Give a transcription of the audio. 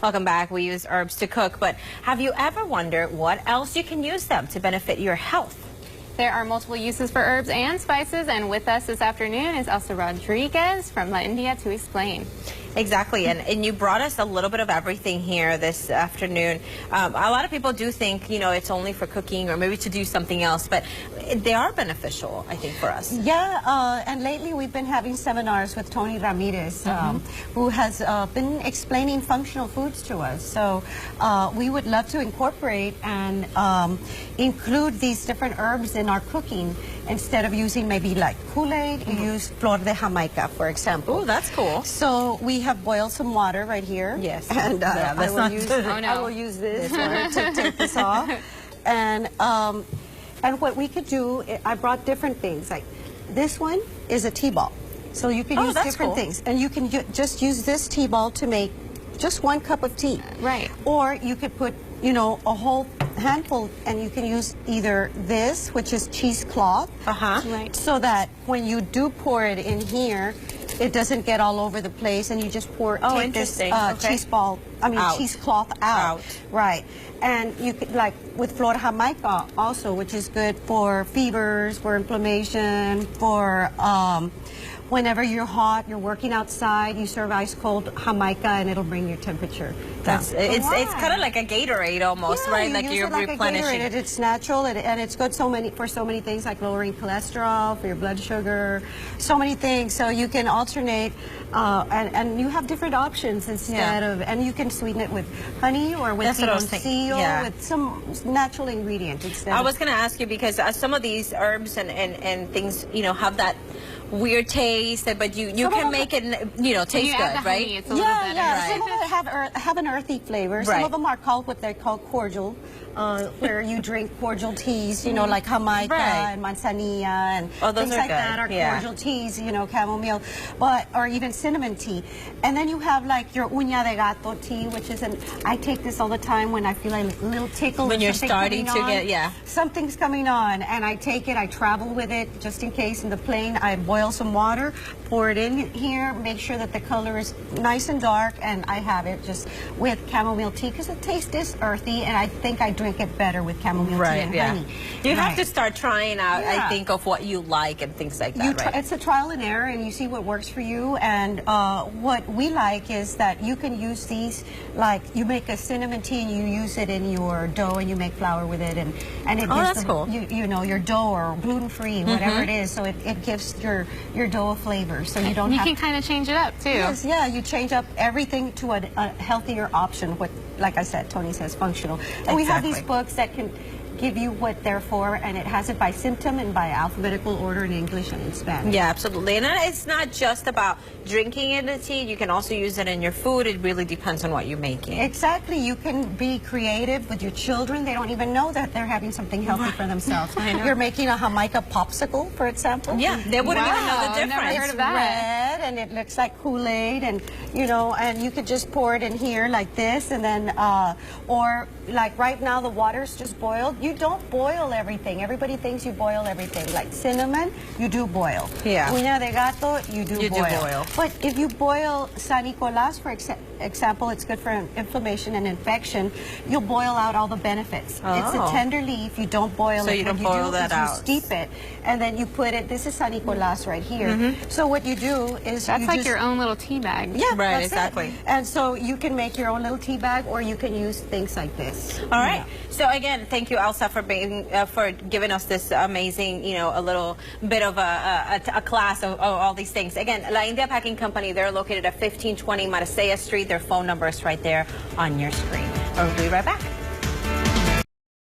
Welcome back. We use herbs to cook, but have you ever wondered what else you can use them to benefit your health? There are multiple uses for herbs and spices, and with us this afternoon is Elsa Rodriguez from La India to explain. Exactly, and you brought us a little bit of everything here this afternoon. A lot of people do think, you know, it's only for cooking or maybe to do something else, but they are beneficial, I think, for us. Yeah, and lately we've been having seminars with Tony Ramirez, who has been explaining functional foods to us. So we would love to incorporate and include these different herbs in our cooking. Instead of using maybe like Kool-Aid, you use flor de Jamaica, for example. Oh, that's cool. So we have boiled some water right here. Yes. And yeah, I will use this one to take this off. And what we could do, I brought different things. Like this one is a tea ball. So you can use different things. And you can just use this tea ball to make just 1 cup of tea. Right. Or you could put, you know, a whole handful, and you can use either this, which is cheesecloth, right, so that when you do pour it in here, it doesn't get all over the place, and you just take this cheesecloth out. Right. And you could, like with flor de Jamaica also, which is good for fevers, for inflammation, for whenever you're hot, you're working outside, you serve ice cold Jamaica and it'll bring your temperature down. It's kind of like a Gatorade almost, right? Like you're replenishing. It's natural and it's good for so many things, like lowering cholesterol, for your blood sugar, so many things. So you can alternate and you have different options instead of, and you can sweeten it with honey or with piloncillo, with some natural ingredient instead. I was going to ask you because some of these herbs and things, you know, have that weird taste, but you can make it, you know, taste good, right? It's a little better, right? Some of them have an earthy flavor. Some of them are called what they call cordial, where you drink cordial teas, you know, like Jamaica and manzanilla and things like that are cordial teas, you know, chamomile, or even cinnamon tea. And then you have like your uña de gato tea, which is I take this all the time when I feel like a little tickle. When you're starting to get, something's coming on, and I take it, I travel with it just in case in the plane. I boil some water, pour it in here, make sure that the color is nice and dark, and I have it just with chamomile tea because the taste is earthy, and I think I drink it better with chamomile tea and honey. You have to start trying out, I think, of what you like and things like that, It's a trial and error, and you see what works for you, and what we like is that you can use these, like you make a cinnamon tea and you use it in your dough and you make flour with it, and it gives you know, your dough or gluten-free, whatever it is, so it gives your dough a flavor, so you don't you can kind of change it up too. Yes, yeah, you change up everything to a healthier option, what, like I said, Tony says functional. And we have these books that can give you what they're for, and it has it by symptom and by alphabetical order in English and in Spanish. Yeah, absolutely. And it's not just about drinking it in tea. You can also use it in your food. It really depends on what you're making. Exactly. You can be creative with your children. They don't even know that they're having something healthy for themselves. You're making a Jamaica popsicle, for example. Yeah, they wouldn't even know the difference. I've never heard of that. Red, and it looks like Kool-Aid, and you know, and you could just pour it in here like this, and then, or like right now the water's just boiled. You don't boil everything. Everybody thinks you boil everything. Like cinnamon, you do boil. Yeah. Uña de gato, you do boil. But if you boil San Nicolas, for example, it's good for inflammation and infection. You'll boil out all the benefits. It's a tender leaf. You don't boil it. So you don't boil that out. You steep it, and then you put it. This is San Nicolas right here. So what you do is that's like your own little tea bag. Yeah, right, exactly. And so you can make your own little tea bag, or you can use things like this. All right. So again, thank you, Elsa, for giving us this amazing, you know, a little bit of a class of all these things. Again, La India Packing Company, they're located at 1520 Marsella Street. Their phone number is right there on your screen. We'll be right back.